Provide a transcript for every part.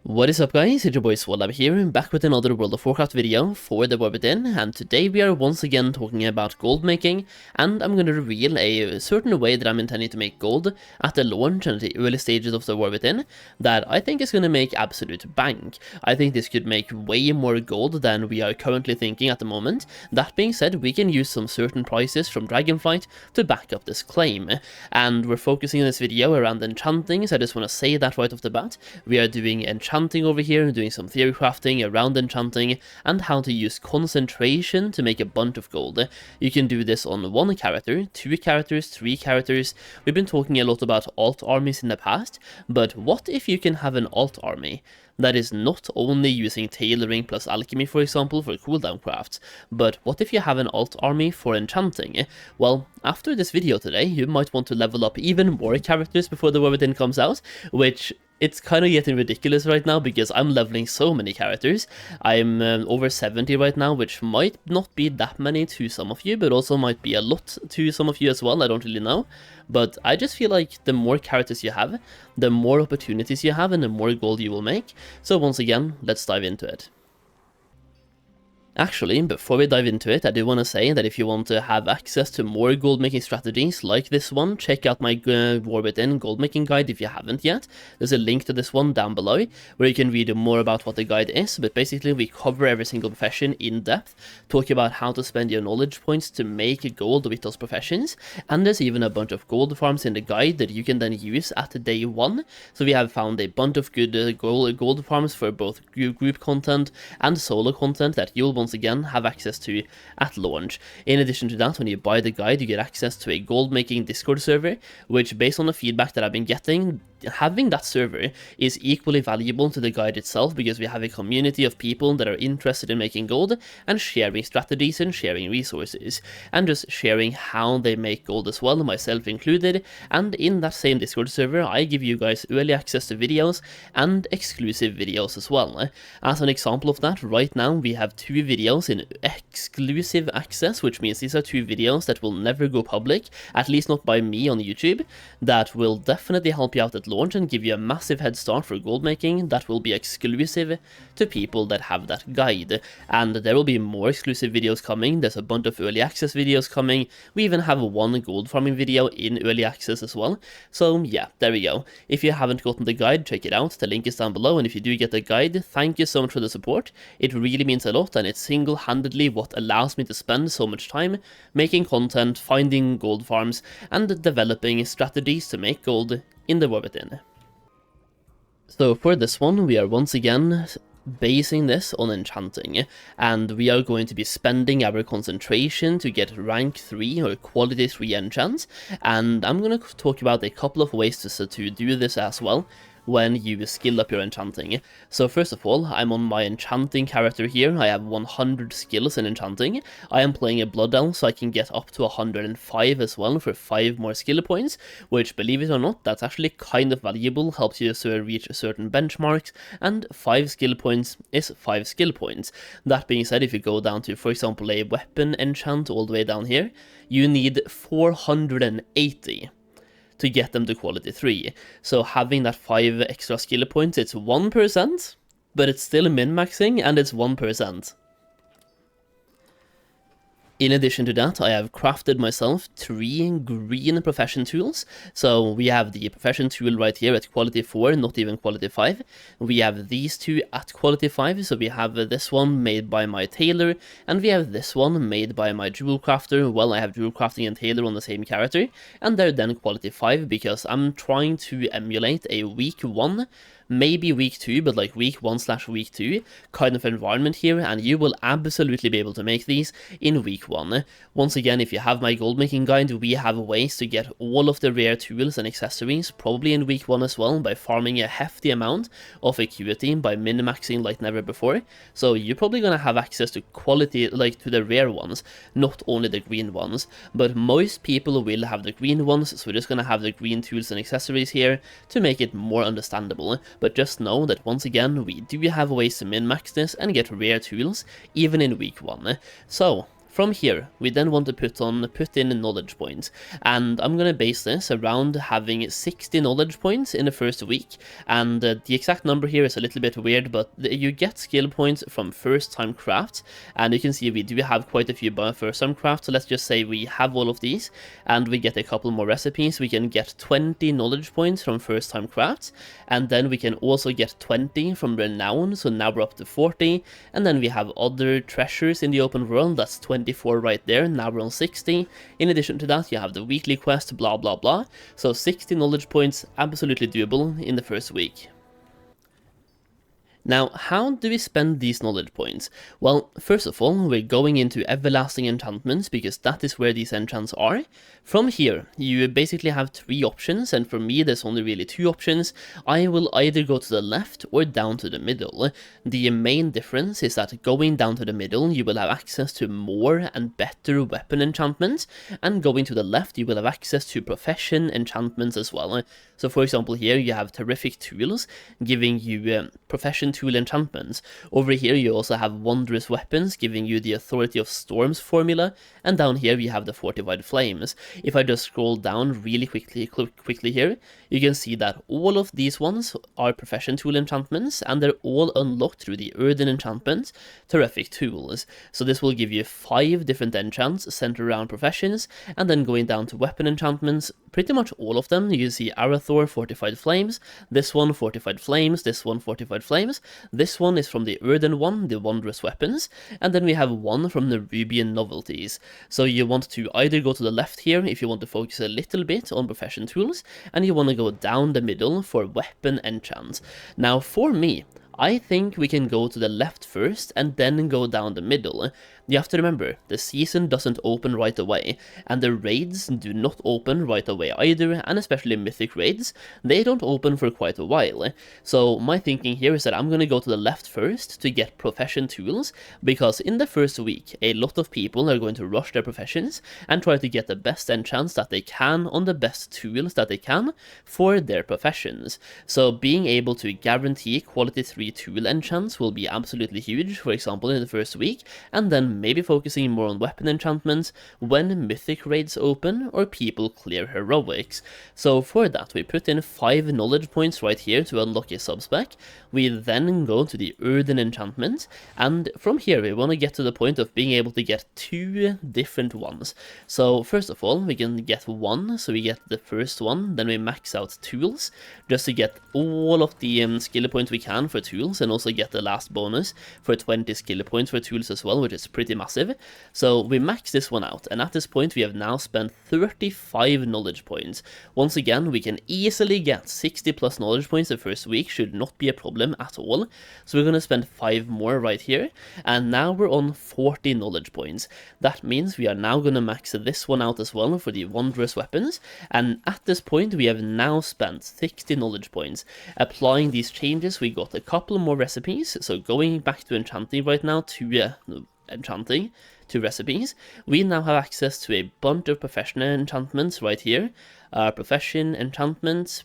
What is up guys, it's your boy Solheim here, back with another World of Warcraft video for the War Within, and today we are once again talking about gold making, and I'm going to reveal a certain way that I'm intending to make gold at the launch and the early stages of the War Within that I think is going to make absolute bank. I think this could make way more gold than we are currently thinking at the moment. That being said, we can use some certain prices from Dragonflight to back up this claim, and we're focusing in this video around enchanting, so I just want to say that right off the bat. We are doing enchanting over here, doing some theory crafting around enchanting, and how to use concentration to make a bunch of gold. You can do this on one character, 2 characters, 3 characters. We've been talking a lot about alt armies in the past, but what if you can have an alt army that is not only using tailoring plus alchemy, for example, for cooldown crafts, but what if you have an alt army for enchanting? Well, after this video today, you might want to level up even more characters before the War Within comes out, which it's kind of getting ridiculous right now because I'm leveling so many characters. I'm over 70 right now, which might not be that many to some of you, but also might be a lot to some of you as well, I don't really know. But I just feel like the more characters you have, the more opportunities you have and the more gold you will make. So once again, let's dive into it. Actually, before we dive into it, I do want to say that if you want to have access to more gold making strategies like this one, check out my War Within Goldmaking Guide if you haven't yet. There's a link to this one down below, where you can read more about what the guide is, but basically we cover every single profession in depth, talk about how to spend your knowledge points to make gold with those professions, and there's even a bunch of gold farms in the guide that you can then use at day 1. So we have found a bunch of good gold farms for both group content and solo content that you'll once again have access to at launch. In addition to that, when you buy the guide, you get access to a gold making Discord server, which based on the feedback that I've been getting, having that server is equally valuable to the guide itself, because we have a community of people that are interested in making gold and sharing strategies and sharing resources and just sharing how they make gold as well, myself included. And in that same Discord server, I give you guys early access to videos and exclusive videos as well. As an example of that, right now we have 2 videos in exclusive access, which means these are 2 videos that will never go public, at least not by me on YouTube, that will definitely help you out at launch and give you a massive head start for gold making that will be exclusive to people that have that guide. And there will be more exclusive videos coming. There's a bunch of early access videos coming. We even have one gold farming video in early access as well. So yeah, there we go. If you haven't gotten the guide, check it out. The link is down below, and if you do get the guide, thank you so much for the support. It really means a lot, and it's single-handedly what allows me to spend so much time making content, finding gold farms, and developing strategies to make gold in the War Within. So for this one, we are once again basing this on enchanting, and we are going to be spending our concentration to get rank 3 or quality 3 enchants, and I'm going to talk about a couple of ways to do this as well when you skill up your enchanting. So first of all, I'm on my enchanting character here. I have 100 skills in enchanting. I am playing a blood elf, so I can get up to 105 as well for 5 more skill points, which, believe it or not, that's actually kind of valuable, helps you reach certain benchmarks, and 5 skill points is 5 skill points. That being said, if you go down to, for example, a weapon enchant all the way down here, you need 480 to get them to quality 3. So having that 5 extra skill points, it's 1%, but it's still min-maxing, and it's 1%. In addition to that, I have crafted myself 3 green profession tools. So we have the profession tool right here at quality 4, not even quality 5. We have these 2 at quality 5, so we have this one made by my tailor, and we have this one made by my jewel crafter. Well, I have jewel crafting and tailor on the same character, and they're then quality 5 because I'm trying to emulate a week 1, maybe week 2, but like week 1/week 2 kind of environment here, and you will absolutely be able to make these in week 1. Once again, if you have my gold making guide, we have ways to get all of the rare tools and accessories probably in week 1 as well, by farming a hefty amount of acuity, by min-maxing like never before. So you're probably gonna have access to quality, like to the rare ones, not only the green ones, but most people will have the green ones, so we're just gonna have the green tools and accessories here to make it more understandable. But just know that once again, we do have ways to min-max this and get rare tools even in week 1. So From here, we then want to put in knowledge points, and I'm gonna base this around having 60 knowledge points in the first week, and the exact number here is a little bit weird, but you get skill points from first time crafts, and you can see we do have quite a few first time crafts, so let's just say we have all of these, and we get a couple more recipes. We can get 20 knowledge points from first time crafts, and then we can also get 20 from renown, so now we're up to 40, and then we have other treasures in the open world, that's 24 right there, now we're on 60. In addition to that, you have the weekly quest, blah blah blah, so 60 knowledge points, absolutely doable in the first week. Now, how do we spend these knowledge points? Well, first of all, we're going into everlasting enchantments, because that is where these enchants are. From here, you basically have 3 options, and for me there's only really 2 options. I will either go to the left or down to the middle. The main difference is that going down to the middle, you will have access to more and better weapon enchantments, and going to the left, you will have access to profession enchantments as well. So for example here, you have terrific tools, giving you profession tool enchantments. Over here you also have wondrous weapons, giving you the authority of storms formula, and down here we have the fortified flames. If I just scroll down really quickly here, you can see that all of these ones are profession tool enchantments, and they're all unlocked through the Addon enchantment, terrific tools. So this will give you 5 different enchants centered around professions, and then going down to weapon enchantments, pretty much all of them. You see Arathor, fortified flames, this one fortified flames, this one fortified flames, this one is from the Addon one, the wondrous weapons, and then we have one from the Rubian novelties. So you want to either go to the left here if you want to focus a little bit on profession tools, and you want to go down the middle for weapon enchants. Now for me, I think we can go to the left first and then go down the middle. You have to remember, the season doesn't open right away, and the raids do not open right away either, and especially mythic raids, they don't open for quite a while. So my thinking here is that I'm gonna go to the left first to get profession tools, because in the first week, a lot of people are going to rush their professions and try to get the best enchants that they can on the best tools that they can for their professions. So being able to guarantee quality 3 tool enchants will be absolutely huge, for example in the first week, and then maybe focusing more on weapon enchantments when mythic raids open or people clear heroics. So for that we put in 5 knowledge points right here to unlock a subspec. We then go to the Addon enchantment, and from here we want to get to the point of being able to get 2 different ones. So first of all we can get 1, so we get the first one, then we max out tools just to get all of the skill points we can for tools, and also get the last bonus for 20 skill points for tools as well, which is pretty massive. So we max this one out, and at this point we have now spent 35 knowledge points. Once again, we can easily get 60 plus knowledge points the first week, should not be a problem at all. So we're going to spend 5 more right here, and now we're on 40 knowledge points. That means we are now going to max this one out as well for the wondrous weapons, and at this point we have now spent 60 knowledge points. Applying these changes, we got a couple more recipes, so going back to Enchanting right now to Enchanting to recipes, we now have access to a bunch of professional enchantments right here. Profession enchantments,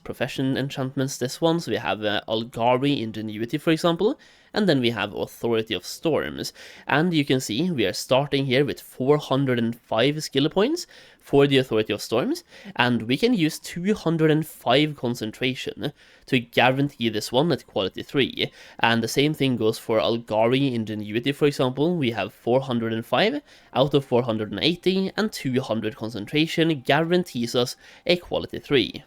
this one, so we have Algari Ingenuity for example, and then we have Authority of Storms, and you can see we are starting here with 405 skill points for the Authority of Storms, and we can use 205 concentration to guarantee this one at quality 3, and the same thing goes for Algari Ingenuity for example. We have 405 out of 480, and 200 concentration guarantees us a quality 3.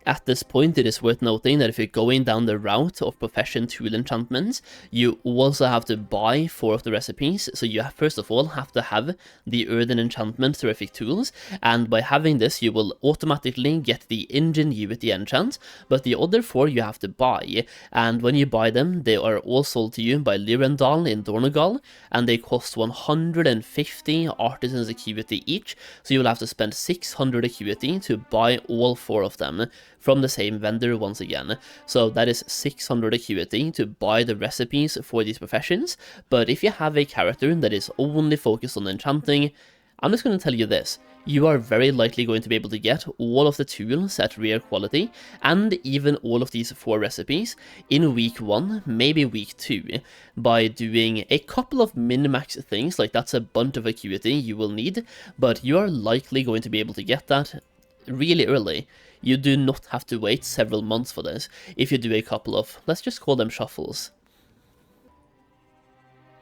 At this point, it is worth noting that if you're going down the route of profession tool enchantments, you also have to buy 4 of the recipes, so you first of all have to have the Addon enchantment terrific tools, and by having this you will automatically get the Ingenuity enchant, but the other 4 you have to buy, and when you buy them, they are all sold to you by Lyrendal in Dornogal, and they cost 150 artisans acuity each, so you will have to spend 600 acuity to buy all 4 of them from the same vendor once again. So that is 600 acuity to buy the recipes for these professions, but if you have a character that is only focused on enchanting, I'm just going to tell you this. You are very likely going to be able to get all of the tools at rare quality, and even all of these 4 recipes in week 1, maybe week 2, by doing a couple of min-max things, like that's a bunch of acuity you will need, but you are likely going to be able to get that really early. You do not have to wait several months for this, if you do a couple of, let's just call them shuffles.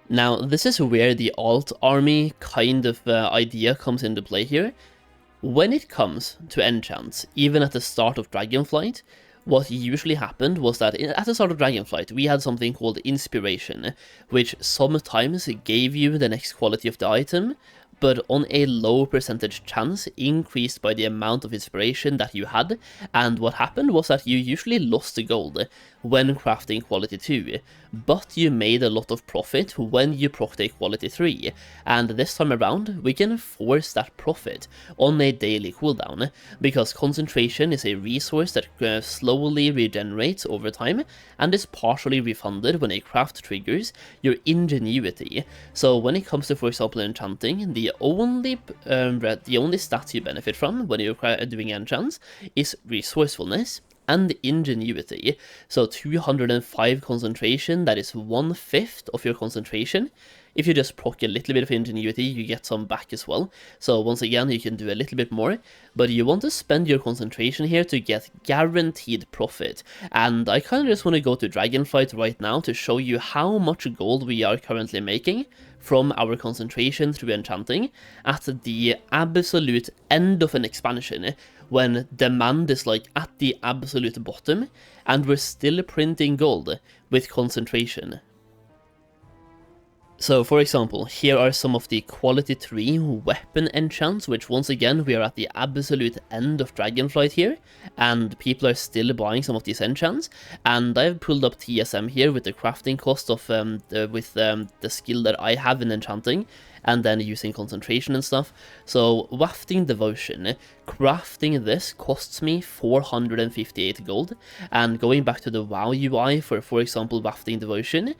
Now, this is where the alt army kind of idea comes into play here. When it comes to enchants, even at the start of Dragonflight, what usually happened was that at the start of Dragonflight, we had something called Inspiration, which sometimes gave you the next quality of the item, but on a low percentage chance increased by the amount of inspiration that you had, and what happened was that you usually lost the gold when crafting quality 2, but you made a lot of profit when you procced a quality 3, and this time around we can force that profit on a daily cooldown, because concentration is a resource that slowly regenerates over time, and is partially refunded when a craft triggers your ingenuity. So when it comes to, for example, enchanting, the only stats you benefit from when you're doing enchants is resourcefulness and ingenuity. So 205 concentration, that is 1/5 of your concentration. If you just proc a little bit of ingenuity, you get some back as well. So once again, you can do a little bit more, but you want to spend your concentration here to get guaranteed profit. And I kind of just want to go to Dragonflight right now to show you how much gold we are currently making from our concentration through enchanting at the absolute end of an expansion, when demand is like at the absolute bottom, and we're still printing gold with concentration. So for example, here are some of the quality 3 weapon enchants, which once again we are at the absolute end of Dragonflight here, and people are still buying some of these enchants, and I've pulled up TSM here with the crafting cost of the skill that I have in enchanting, and then using concentration and stuff. So Wafting Devotion, crafting this costs me 458 gold, and going back to the WoW UI for example Wafting Devotion,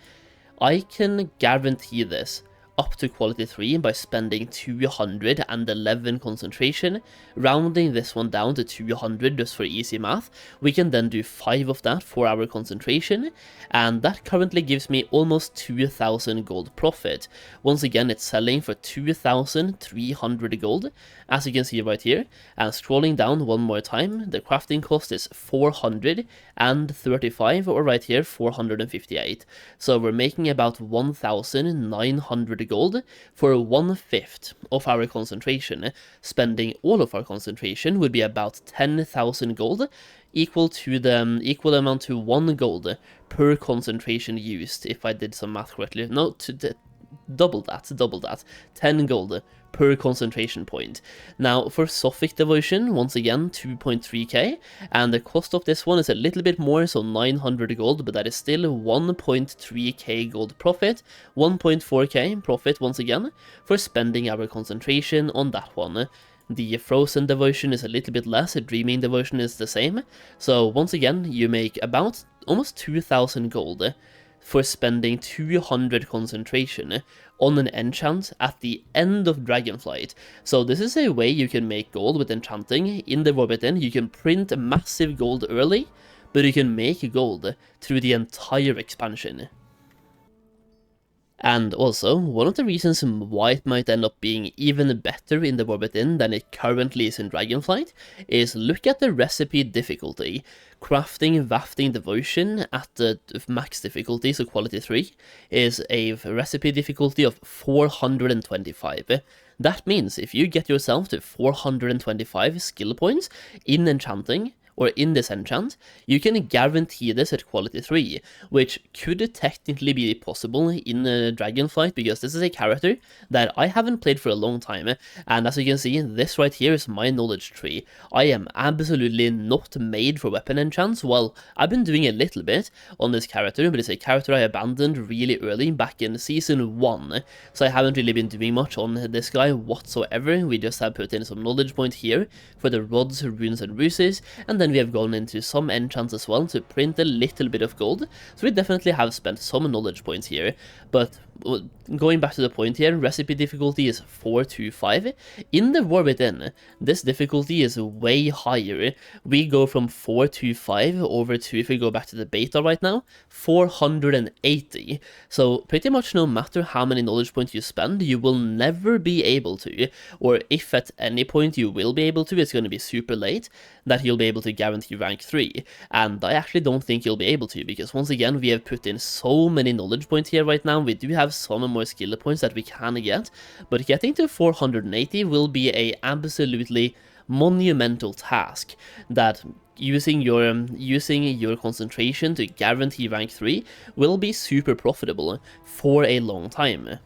I can guarantee this up to quality 3 by spending 211 concentration, rounding this one down to 200 just for easy math. We can then do 5 of that for our concentration, and that currently gives me almost 2,000 gold profit. Once again, it's selling for 2,300 gold, as you can see right here, and scrolling down one more time, the crafting cost is 435, or right here 458. So we're making about 1,900 gold for 1/5 of our concentration. Spending all of our concentration would be about 10,000 gold, equal amount to 1 gold per concentration used, if I did some math correctly. No, double that, 10 gold per concentration point. Now for Sophic Devotion, once again 2.3k, and the cost of this one is a little bit more, so 900 gold, but that is still 1.3k gold profit, 1.4k profit once again for spending our concentration on that one. The Frozen Devotion is a little bit less, Dreaming Devotion is the same, so once again you make about almost 2,000 gold for spending 200 concentration on an enchant at the end of Dragonflight. So this is a way you can make gold with enchanting in the War Within. You can print massive gold early, but you can make gold through the entire expansion. And also, one of the reasons why it might end up being even better in the War Within than it currently is in Dragonflight is look at the recipe difficulty. Crafting Wafting Devotion at the max difficulty, so quality 3, is a recipe difficulty of 425. That means if you get yourself to 425 skill points in enchanting, or in this enchant, you can guarantee this at quality 3, which could technically be possible in Dragonflight, because this is a character that I haven't played for a long time, and as you can see, this right here is my knowledge tree. I am absolutely not made for weapon enchants. Well, I've been doing a little bit on this character, but it's a character I abandoned really early back in season 1, so I haven't really been doing much on this guy whatsoever. We just have put in some knowledge point here for the rods, runes and ruses, and then we have gone into some enchants as well to print a little bit of gold, so we definitely have spent some knowledge points here. But going back to the point here, recipe difficulty is 4 to 5. In the War Within, this difficulty is way higher. We go from 4 to 5 over to, if we go back to the beta right now, 480. So pretty much no matter how many knowledge points you spend, you will never be able to, or if at any point you will be able to, it's going to be super late, that you'll be able to guarantee rank 3. And I actually don't think you'll be able to, because once again, we have put in so many knowledge points here right now. We do have some more skill points that we can get, but getting to 480 will be a absolutely monumental task that using your concentration to guarantee rank 3 will be super profitable for a long time.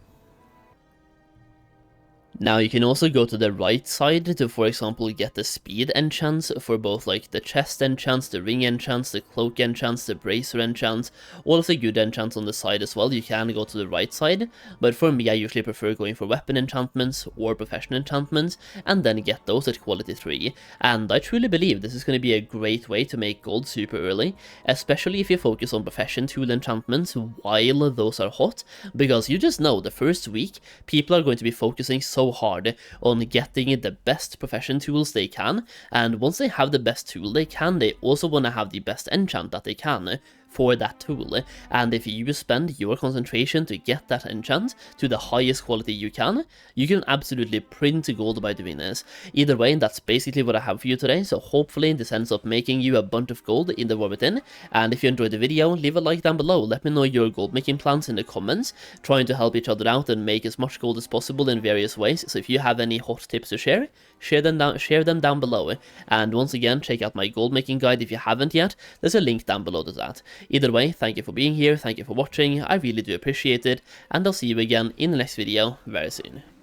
Now you can also go to the right side to, for example, get the speed enchants for both like the chest enchants, the ring enchants, the cloak enchants, the bracer enchants, all of the good enchants on the side as well. You can go to the right side, but for me I usually prefer going for weapon enchantments or profession enchantments and then get those at quality 3. And I truly believe this is going to be a great way to make gold super early, especially if you focus on profession tool enchantments while those are hot, because you just know the first week people are going to be focusing so hard on getting the best profession tools they can, and once they have the best tool they can, they also want to have the best enchant that they can for that tool. And if you spend your concentration to get that enchant to the highest quality you can absolutely print gold by doing this. Either way, that's basically what I have for you today, so hopefully this ends up making you a bunch of gold in the War Within. And if you enjoyed the video, leave a like down below, let me know your gold making plans in the comments, trying to help each other out and make as much gold as possible in various ways. So if you have any hot tips to share them down below. And once again, check out my gold making guide if you haven't yet, there's a link down below to that. Either way, thank you for being here, thank you for watching, I really do appreciate it, and I'll see you again in the next video very soon.